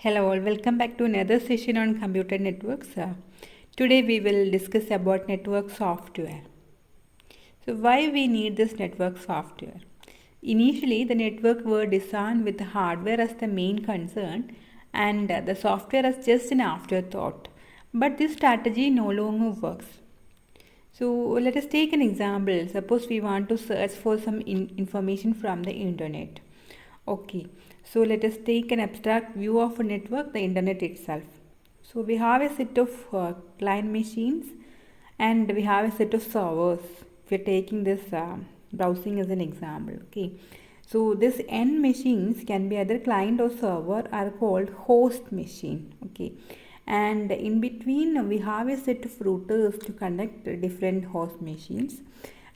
Hello all, welcome back to another session on computer networks. Today we will discuss about network software. So why we need this network software? Initially the network were designed with the hardware as the main concern and the software as just an afterthought. But this strategy no longer works. So let us take an example. Suppose we want to search for some information from the internet. Okay, so let us take an abstract view of a network, the internet itself. So we have a set of client machines and we have a set of servers. If you're taking this browsing as an example, okay. So this n machines can be either client or server are called host machine, okay. And in between we have a set of routers to connect different host machines,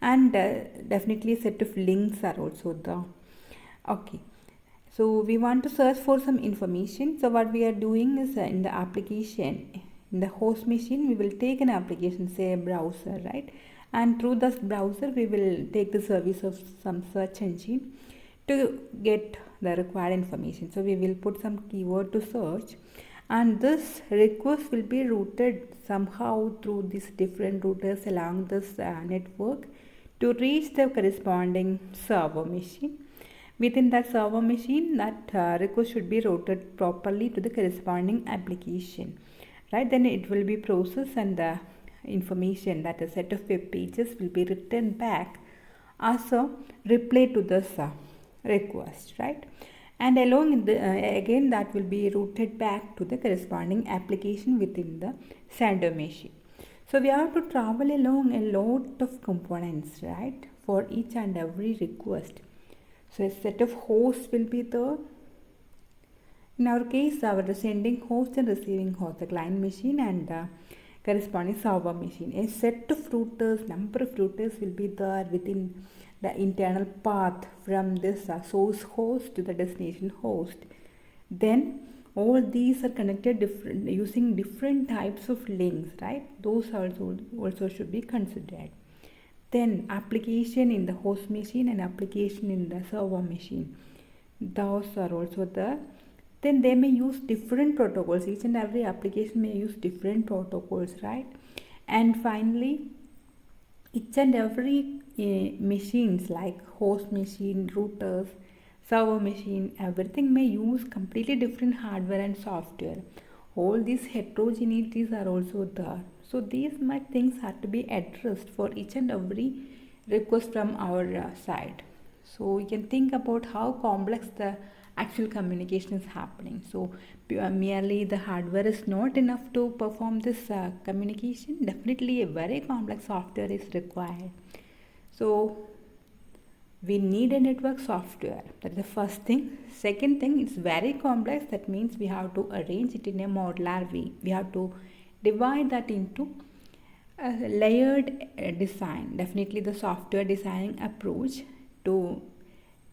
and definitely a set of links are also there, okay. So we want to search for some information. So what we are doing is in the application, in the host machine, we will take an application, say a browser, right? And through this browser, we will take the service of some search engine to get the required information. So we will put some keyword to search, and this request will be routed somehow through these different routers along this network to reach the corresponding server machine. Within that server machine, that request should be routed properly to the corresponding application, right? Then it will be processed and the information, that a set of web pages, will be written back as a reply to this request, right? And along the, again that will be routed back to the corresponding application within the sender machine. So we have to travel along a lot of components, right, for each and every request. So a set of hosts will be there. In our case, our sending host and receiving host, the client machine and the corresponding server machine. A set of routers, number of routers will be there within the internal path from this source host to the destination host. Then all these are connected using different types of links, right? Those also should be considered. Then application in the host machine and application in the server machine, those are also there. Then they may use different protocols. Each and every application may use different protocols, right? And finally, each and every machines like host machine, routers, server machine, everything may use completely different hardware and software. All these heterogeneities are also there. So these much things have to be addressed for each and every request from our side. So you can think about how complex the actual communication is happening. So merely the hardware is not enough to perform this communication. Definitely a very complex software is required. So we need a network software. That's the first thing. Second thing, it's very complex. That means we have to arrange it in a modular way. We have to divide that into a layered design. Definitely the software designing approach. To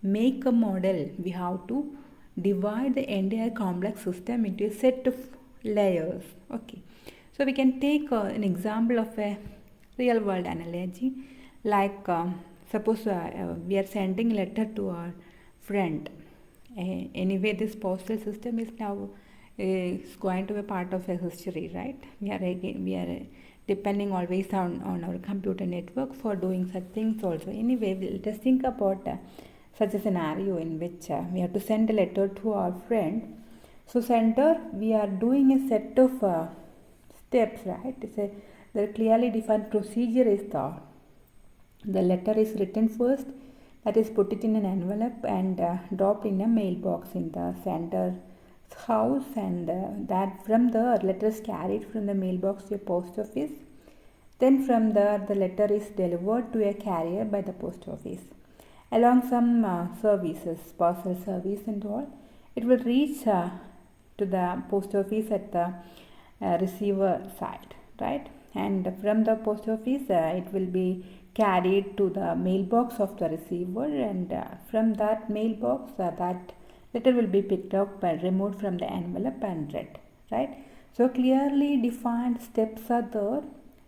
make a model, we have to divide the entire complex system into a set of layers. Okay, so we can take an example of a real world analogy, like suppose we are sending a letter to our friend. Anyway, this postal system is now is going to be part of a history, right? We are depending always on our computer network for doing such things also. Anyway, we'll just think about such a scenario in which we have to send a letter to our friend. So sender, we are doing a set of steps, right? The clearly defined procedure is there. The letter is written first, that is put it in an envelope and dropped in a mailbox in the sender's house, and that from there letter is carried from the mailbox to a post office. Then from there the letter is delivered to a carrier by the post office. Along some services, parcel service and all, it will reach to the post office at the receiver side, right? And from the post office it will be carried to the mailbox of the receiver, and from that mailbox that letter will be picked up and removed from the envelope and read, right? So clearly defined steps are there,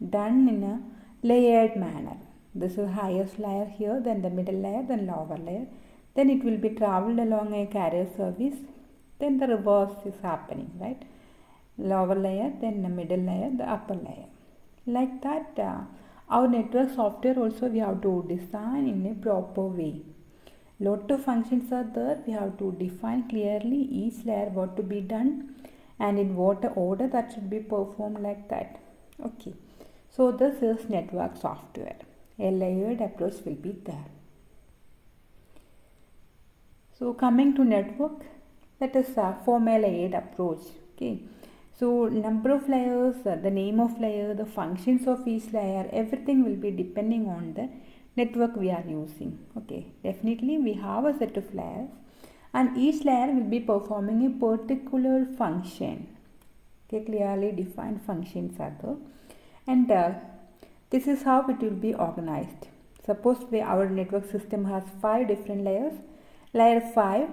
done in a layered manner. This is highest layer here, then the middle layer, then lower layer. Then it will be traveled along a carrier service. then the reverse is happening, right? Lower layer, then the middle layer, the upper layer. Like that, our network software also we have to design in a proper way. Lot of functions are there. We have to define clearly each layer what to be done and in what order that should be performed, like that. Okay. So this is network software. A layered approach will be there. So coming to network, let us form a layered approach. Okay. So number of layers, the name of layer, the functions of each layer, everything will be depending on the network we are using. Okay. Definitely we have a set of layers and each layer will be performing a particular function. Okay. Clearly defined functions are there. And this is how it will be organized. Suppose our network system has 5 different layers. Layer 5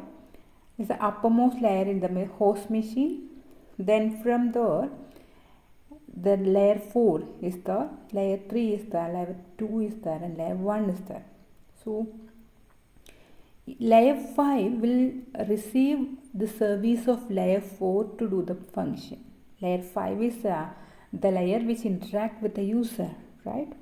is the uppermost layer in the host machine. Then from there, the layer 4 is there, layer 3 is there, layer 2 is there, and layer 1 is there. So layer 5 will receive the service of layer 4 to do the function. Layer 5 is the layer which interact with the user, right?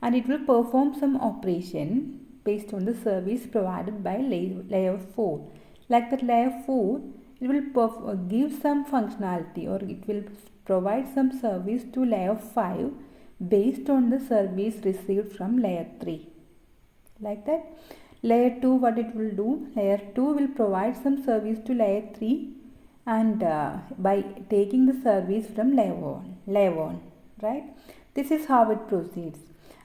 And it will perform some operation based on the service provided by layer 4. Like that layer 4, it will give some functionality or it will provide some service to layer 5 based on the service received from layer 3. Like that. Layer 2, what it will do? Layer 2 will provide some service to layer 3 and by taking the service from layer 1, right? This is how it proceeds.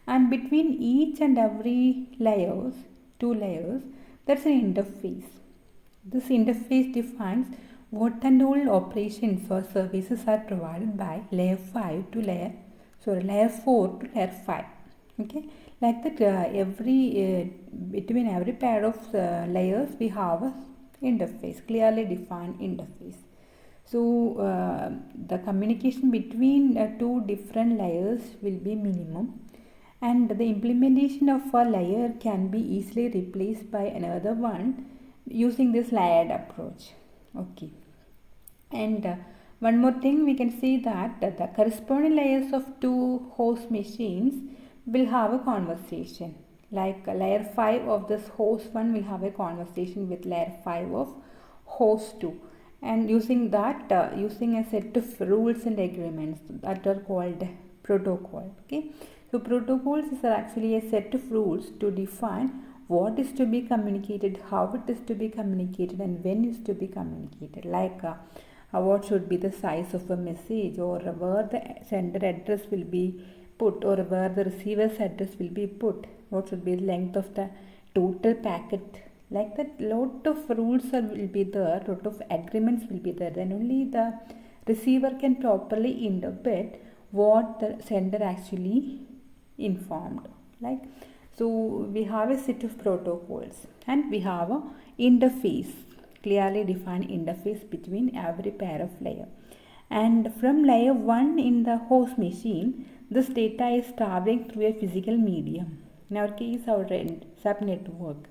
And between each and every layers, 2 layers, that's an interface. This interface defines what and all operations or services are provided by layer 5 to layer 4 to layer 5. Okay, like that between every pair of layers we have a interface, clearly defined interface. So the communication between 2 different layers will be minimum, and the implementation of a layer can be easily replaced by another one using this layered approach. Okay. And one more thing, we can see that the corresponding layers of 2 host machines will have a conversation. Like layer 5 of this host 1 will have a conversation with layer 5 of host 2. And using that, using a set of rules and agreements that are called protocol. Okay. So protocols is actually a set of rules to define what is to be communicated, how it is to be communicated, and when is to be communicated. Like what should be the size of a message, or where the sender address will be put, or where the receiver's address will be put, what should be the length of the total packet. Like that, lot of rules will be there, lot of agreements will be there. Then only the receiver can properly interpret what the sender actually informed. Like, so we have a set of protocols and we have a interface, clearly defined interface between every pair of layer. And from layer 1 in the host machine, this data is traveling through a physical medium, in our case our subnetwork,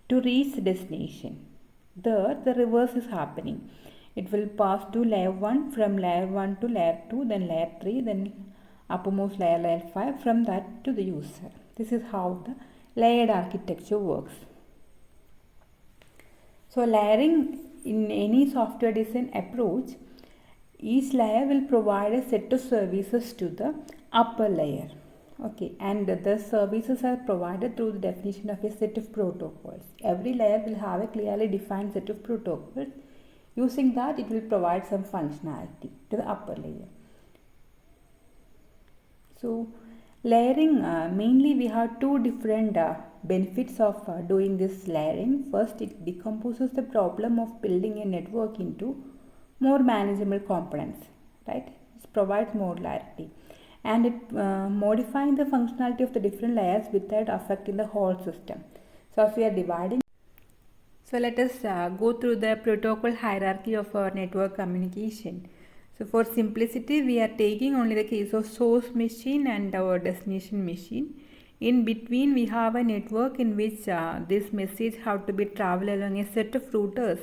to reach the destination. There the reverse is happening. It will pass to layer 1, from layer 1 to layer 2, then layer 3, then uppermost layer 5, from that to the user. This is how the layered architecture works. So layering in any software design approach, each layer will provide a set of services to the upper layer. Okay, and the services are provided through the definition of a set of protocols. Every layer will have a clearly defined set of protocols. Using that, it will provide some functionality to the upper layer. So layering, mainly we have 2 different benefits of doing this layering. First, it decomposes the problem of building a network into more manageable components, right? It provides modularity, and it modifying the functionality of the different layers without affecting the whole system. So as we are dividing, so let us go through the protocol hierarchy of our network communication. So for simplicity, we are taking only the case of source machine and our destination machine. In between, we have a network in which this message have to be traveled along a set of routers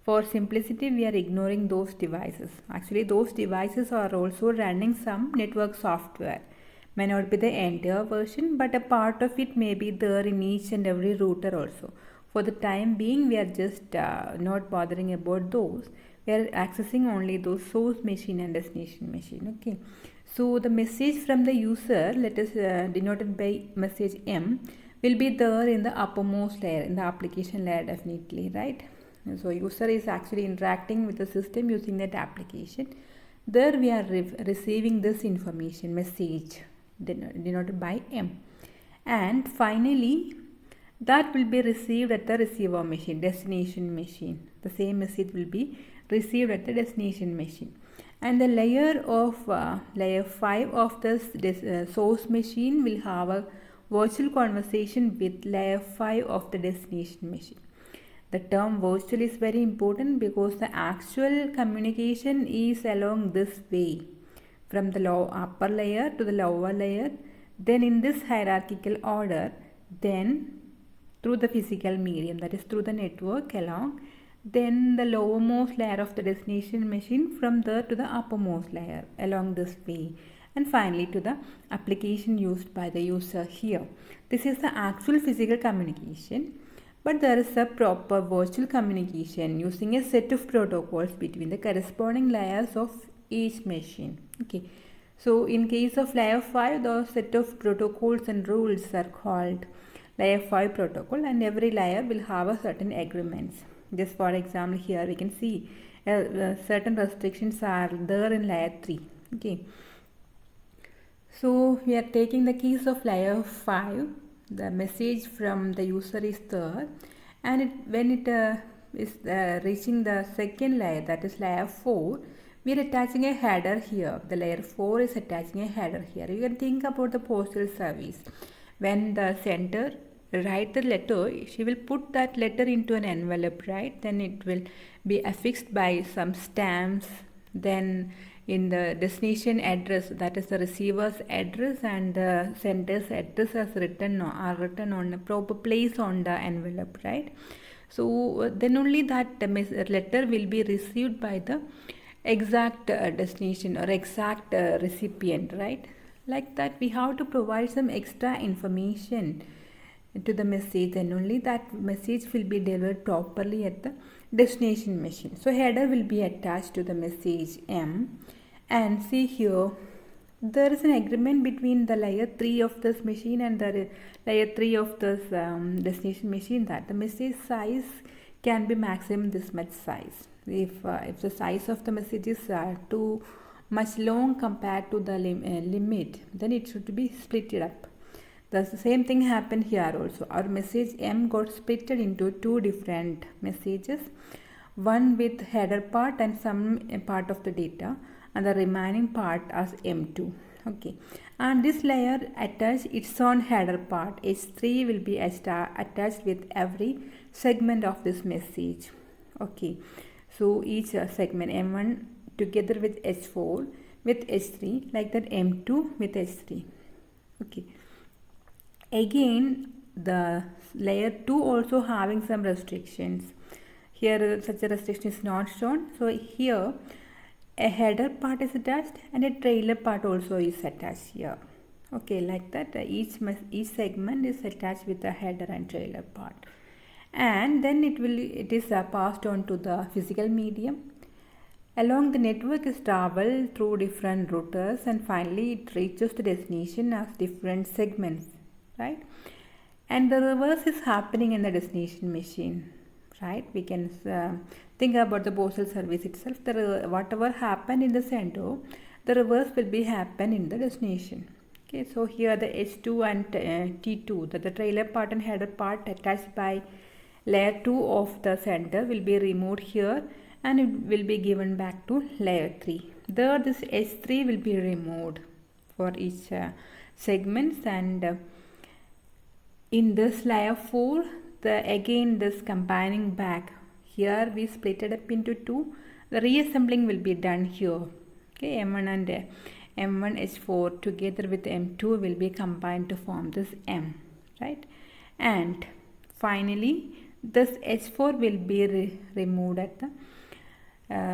For simplicity, we are ignoring those devices. Actually, those devices are also running some network software. May not be the entire version, but a part of it may be there in each and every router also. For the time being, we are just not bothering about those. We are accessing only those source machine and destination machine. Okay. So the message from the user, let us denoted by message M, will be there in the uppermost layer, in the application layer definitely, right? So user is actually interacting with the system using that application. There we are receiving this information, message denoted by M. And finally, that will be received at the receiver machine, destination machine. The same message will be received at the destination machine. And the layer 5 of this source machine will have a virtual conversation with layer 5 of the destination machine. The term virtual is very important because the actual communication is along this way, from the upper layer to the lower layer, then in this hierarchical order, then through the physical medium, that is through the network along, then the lowermost layer of the destination machine, from there to the uppermost layer along this way, and finally to the application used by the user here. This is the actual physical communication, but there is a proper virtual communication using a set of protocols between the corresponding layers of each machine. Okay, so in case of layer 5, the set of protocols and rules are called layer 5 protocol, and every layer will have a certain agreements. Just for example, here we can see certain restrictions are there in layer 3. Okay, so we are taking the case of layer 5. The message from the user is there, and when it is reaching the second layer, that is layer 4, we are attaching a header here. The layer 4 is attaching a header here. You can think about the postal service. When the sender write the letter, she will put that letter into an envelope, right? Then it will be affixed by some stamps. Then in the destination address, that is the receiver's address and the sender's address are written on a proper place on the envelope, right? So then only that letter will be received by the exact destination or exact recipient, right? Like that, we have to provide some extra information to the message, and only that message will be delivered properly at the destination machine. So header will be attached to the message M, and see here there is an agreement between the layer 3 of this machine and the layer 3 of this destination machine that the message size can be maximum this much size. If the size of the message is too much long compared to the limit, then it should be split up. The same thing happened here also. Our message M got split into two different messages, one with header part and some part of the data, and the remaining part as M2. Okay, and this layer attached its own header part. H3 will be attached with every segment of this message. Okay, so each segment M1 together with H4 with H3, like that M2 with H3. Okay, again the layer 2 also having some restrictions. Here such a restriction is not shown. So here a header part is attached and a trailer part also is attached here. Okay, like that each segment is attached with a header and trailer part, and then it is passed on to the physical medium. Along the network is traveled through different routers, and finally it reaches the destination as different segments, right? And the reverse is happening in the destination machine, right? We can think about the postal service itself. Whatever happened in the center, the reverse will be happen in the destination. Okay, so here the H2 and T2, the trailer part and header part attached by layer 2 of the center will be removed here, and it will be given back to layer 3. There this H3 will be removed for each segments, and in this layer 4, again this combining back, here we split it up into two. The reassembling will be done here. Okay, M1 and M1H4 together with M2 will be combined to form this M, right? And finally This H4 will be removed at the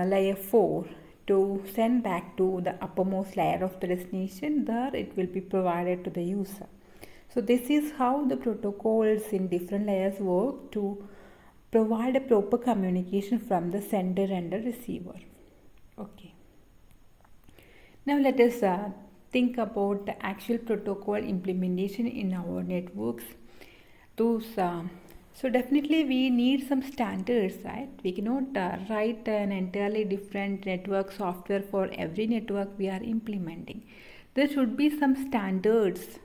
layer 4 to send back to the uppermost layer of the destination. There it will be provided to the user. So this is how the protocols in different layers work to provide a proper communication from the sender and the receiver. Okay. Now let us think about the actual protocol implementation in our networks. So definitely we need some standards, right? We cannot write an entirely different network software for every network we are implementing. There should be some standards,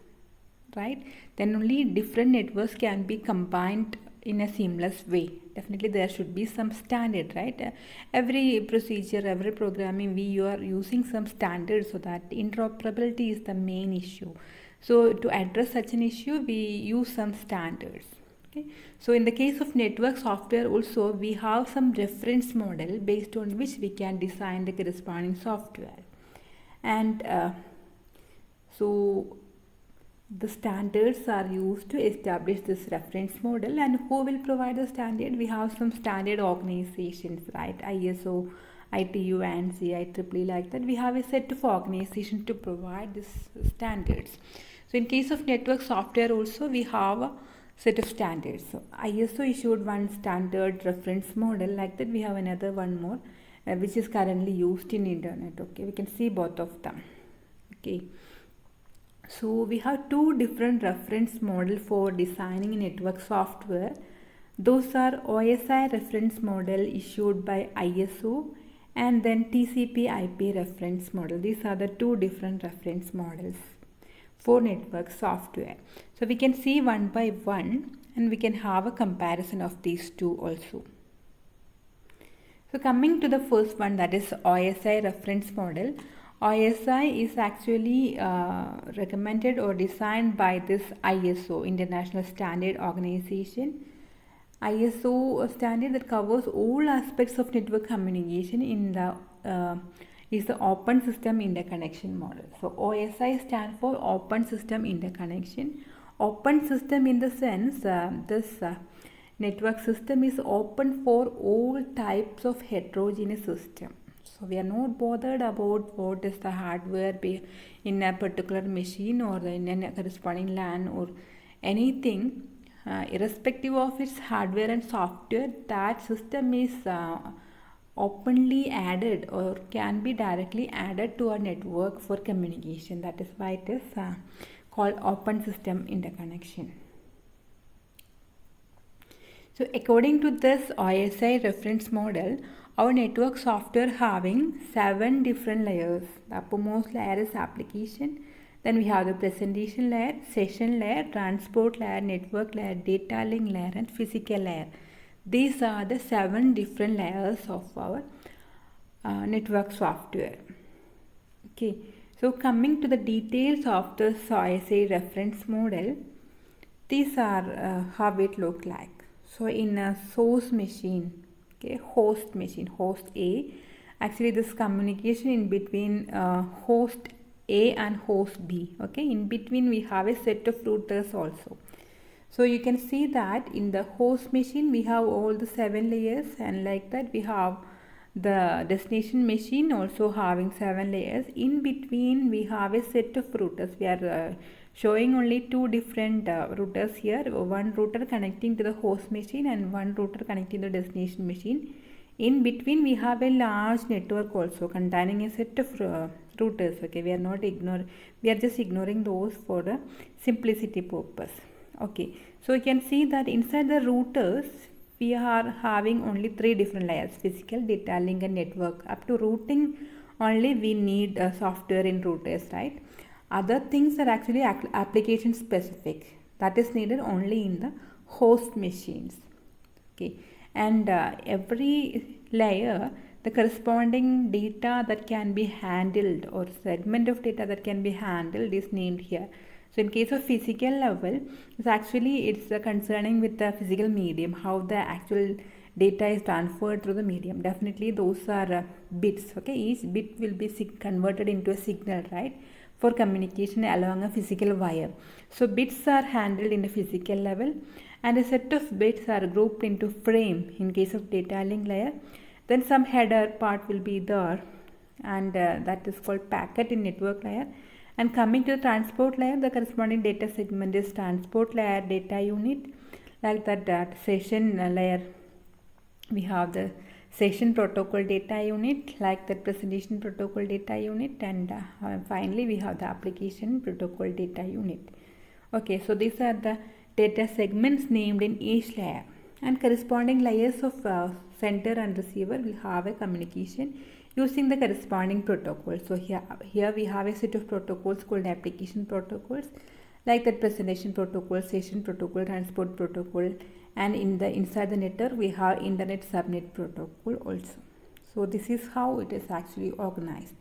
right? Then only different networks can be combined in a seamless way. Definitely there should be some standard, right? Every procedure, every programming, we are using some standards, so that interoperability is the main issue. So to address such an issue, we use some standards. Okay. So in the case of network software also, we have some reference model based on which we can design the corresponding software. And so the standards are used to establish this reference model. And who will provide the standard? We have some standard organizations, right? ISO, ITU, ANSI, IEEE, like that. We have a set of organizations to provide these standards. So in case of network software also, we have a set of standards. So ISO issued one standard reference model, like that we have another one more which is currently used in internet. Okay, we can see both of them. Okay, so we have two different reference model for designing network software. Those are OSI reference model issued by ISO and then TCP IP reference model. These are the two different reference models for network software. So we can see one by one and we can have a comparison of these two also. So coming to the first one, that is OSI reference model. OSI is actually recommended or designed by this ISO, International Standard Organization. ISO standard that covers all aspects of network communication in the is the Open System Interconnection model. So OSI stands for Open System Interconnection. Open system in the sense this network system is open for all types of heterogeneous system. So we are not bothered about what is the hardware in a particular machine or in a corresponding LAN or anything. Irrespective of its hardware and software, that system is openly added or can be directly added to a network for communication. That is why it is called Open System Interconnection. So according to this OSI reference model, our network software having 7 different layers. The uppermost layer is application. Then we have the presentation layer, session layer, transport layer, network layer, data link layer and physical layer. These are the 7 different layers of our network software. Okay, so coming to the details of the OSI reference model, these are how it look like. So in a source machine, okay, host machine, host A, actually this communication in between host A and host B. Okay, in between we have a set of routers also. So you can see that in the host machine we have all the 7 layers, and like that we have the destination machine also having 7 layers. In between we have a set of routers. We are showing only 2 different routers here. One router connecting to the host machine and one router connecting to the destination machine. In between we have a large network also containing a set of routers. Okay, we are just ignoring those for the simplicity purpose. Okay, so you can see that inside the routers we are having only 3 different layers: physical, data link and network. Up to routing only we need software in routers, right? Other things are actually application specific, that is needed only in the host machines. Okay, and every layer, the corresponding data that can be handled or segment of data that can be handled is named here. So in case of physical level, it's concerning with the physical medium, how the actual data is transferred through the medium. Definitely those are bits. Okay, each bit will be converted into a signal, right, for communication along a physical wire. So bits are handled in the physical level, and a set of bits are grouped into frame in case of data link layer. Then some header part will be there, and that is called packet in network layer. And coming to the transport layer, the corresponding data segment is transport layer data unit. Like that session layer, we have the session protocol data unit, like that presentation protocol data unit, and finally we have the application protocol data unit. Okay, so these are the data segments named in each layer, and corresponding layers of sender and receiver will have a communication using the corresponding protocol. So here we have a set of protocols called application protocols, like that presentation protocol, session protocol, transport protocol, and inside the network we have internet subnet protocol also. So this is how it is actually organized.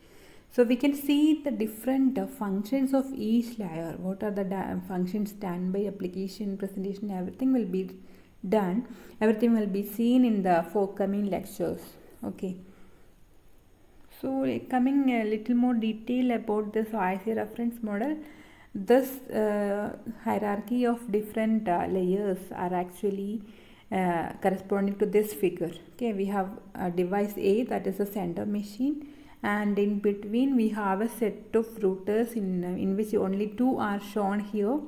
So we can see the different functions of each layer. What are the functions done by application, presentation, everything will be done. Everything will be seen in the forthcoming lectures. Okay. So coming a little more detail about this OIC reference model, this hierarchy of different layers are actually corresponding to this figure. Okay, we have device A, that is a sender machine, and in between we have a set of routers in which only two are shown here.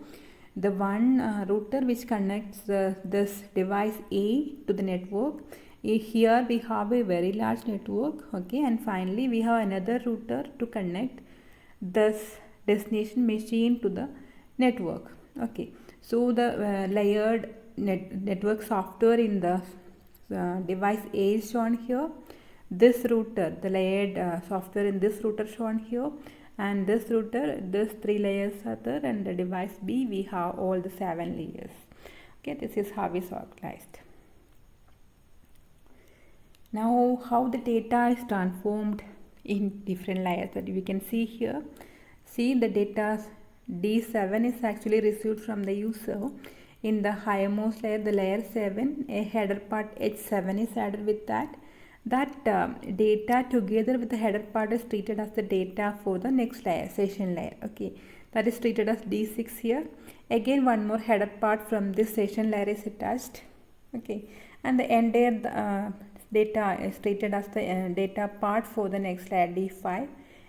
The one router which connects this device A to the network. Here we have a very large network. Okay, and finally we have another router to connect this destination machine to the network. Okay, so the layered network software in the device A is shown here. This router, the layered software in this router shown here, and this router, this 3 layers are there, and the device B we have all the 7 layers. Okay, this is how it's organized. Now how the data is transformed in different layers that we can see here. See, the data D7 is actually received from the user. In the highermost layer, the layer 7, a header part H7 is added with that. That data together with the header part is treated as the data for the next layer, session layer. Okay, that is treated as D6 here. Again, one more header part from this session layer is attached. Okay, and the entire data is treated as the data part for the next layer, D5.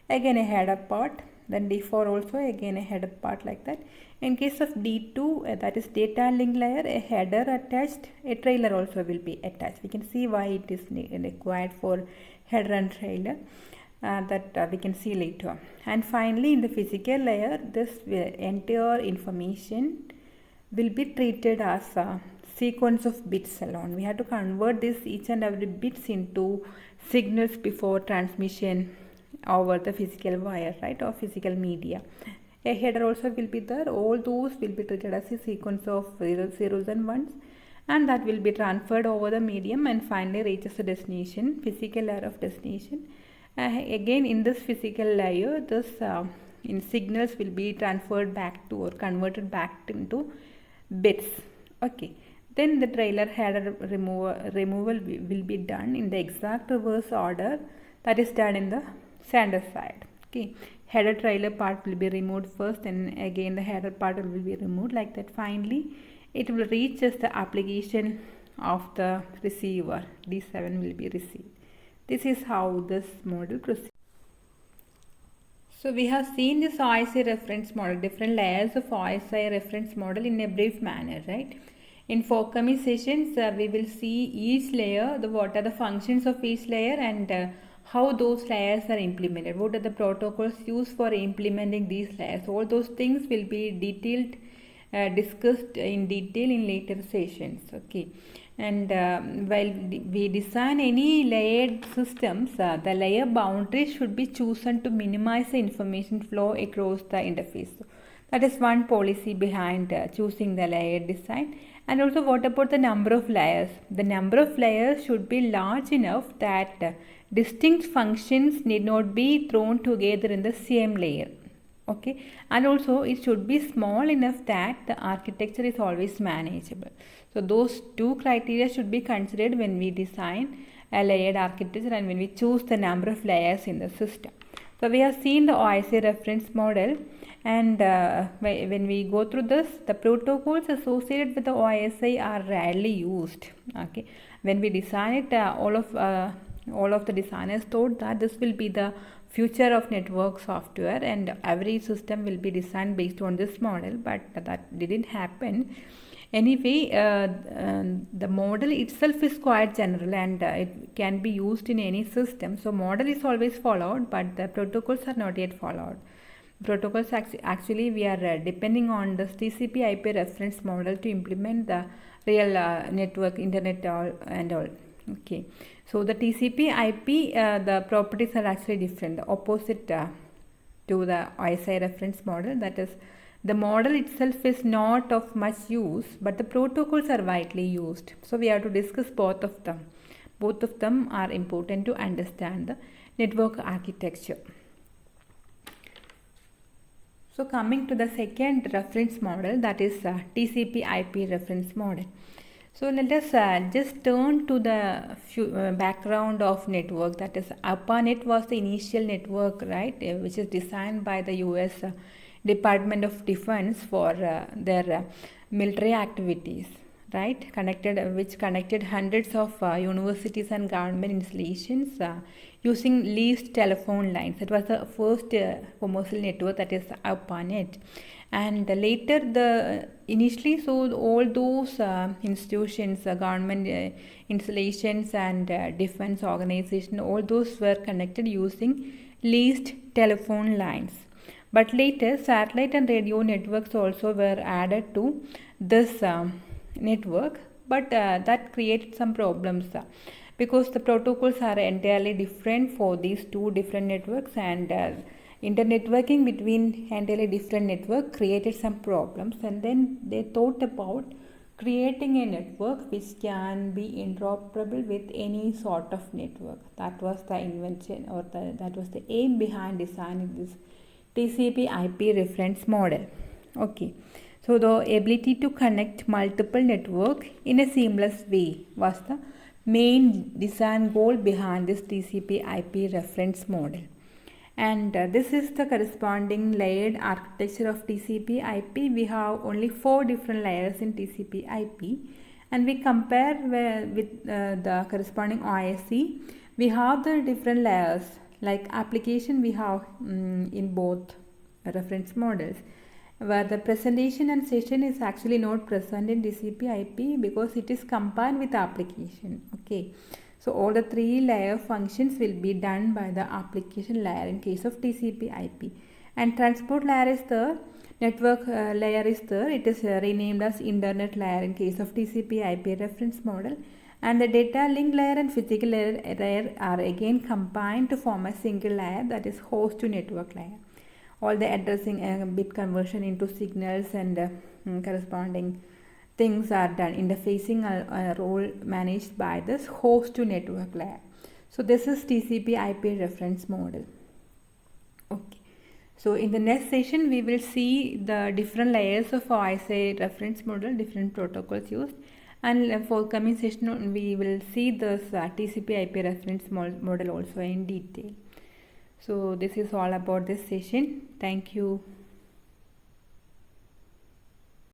Again a header part, then D4 also again a header part, like that. In case of D2, that is data link layer, a header attached, a trailer also will be attached. We can see why it is required for header and trailer, that we can see later. And finally in the physical layer, this entire information will be treated as a sequence of bits alone. We have to convert this each and every bits into signals before transmission over the physical wire, right, or physical media. A header also will be there. All those will be treated as a sequence of zeros and ones, and that will be transferred over the medium and finally reaches the destination, physical layer of destination. Again in this physical layer, this in signals will be transferred back to or converted back into bits. Okay, then the trailer header removal will be done in the exact reverse order that is done in the sender side. Okay, header trailer part will be removed first, and again the header part will be removed, like that. Finally it will reach as the application of the receiver. D7 will be received. This is how this model proceeds. So we have seen this OIC reference model, different layers of OIC reference model in a brief manner, right? In forthcoming sessions, we will see each layer, what are the functions of each layer, and how those layers are implemented. What are the protocols used for implementing these layers? All those things will be detailed, discussed in detail in later sessions. Okay, and while we design any layered systems, the layer boundaries should be chosen to minimize the information flow across the interface. So that is one policy behind choosing the layer design. And also, what about the number of layers? The number of layers should be large enough that distinct functions need not be thrown together in the same layer. Okay, and also it should be small enough that the architecture is always manageable. So those two criteria should be considered when we design a layered architecture and when we choose the number of layers in the system. So we have seen the OIC reference model, and when we go through this, the protocols associated with the OISI are rarely used. Okay, when we design it, all of the designers thought that this will be the future of network software, and every system will be designed based on this model, but that didn't happen. Anyway, the model itself is quite general, and it can be used in any system. So model is always followed, but the protocols are not yet followed. Protocols actually we are depending on this TCP IP reference model to implement the real network internet and all. Okay, so the TCP IP the properties are actually different, the opposite to the ISI reference model. That is, the model itself is not of much use, but the protocols are widely used. So we have to discuss both of them. Both of them are important to understand the network architecture. So coming to the second reference model, that is TCP IP reference model. So let us just turn to the background of network. That is, ARPANET was the initial network, right, which is designed by the US Department of Defense for their military activities, right, which connected hundreds of universities and government installations using leased telephone lines. It was the first commercial network, that is ARPANET. And later initially, so all those institutions, government installations and defense organization, all those were connected using leased telephone lines. But later, satellite and radio networks also were added to this network, but that created some problems because the protocols are entirely different for these two different networks, and internetworking between entirely different network created some problems. And then they thought about creating a network which can be interoperable with any sort of network. That was the invention, or that was the aim behind designing this TCP IP reference model. Okay, so the ability to connect multiple networks in a seamless way was the main design goal behind this TCP IP reference model. And this is the corresponding layered architecture of TCP IP. We have only 4 different layers in TCP IP, and we compare with the corresponding OISC. We have the different layers, like application we have in both reference models, where the presentation and session is actually not present in TCP IP because it is combined with application. Okay, so all the 3 layer functions will be done by the application layer in case of TCP IP. And transport layer is there, network layer is there. It is renamed as internet layer in case of TCP IP reference model. And the data link layer and physical layer are again combined to form a single layer, that is host to network layer. All the addressing bit conversion into signals and corresponding things are done. Interfacing a role managed by this host to network layer. So this is TCP IP reference model. Okay, so in the next session we will see the different layers of OISI reference model, different protocols used, and for coming session we will see this TCP IP reference model also in detail. So this is all about this session. Thank you.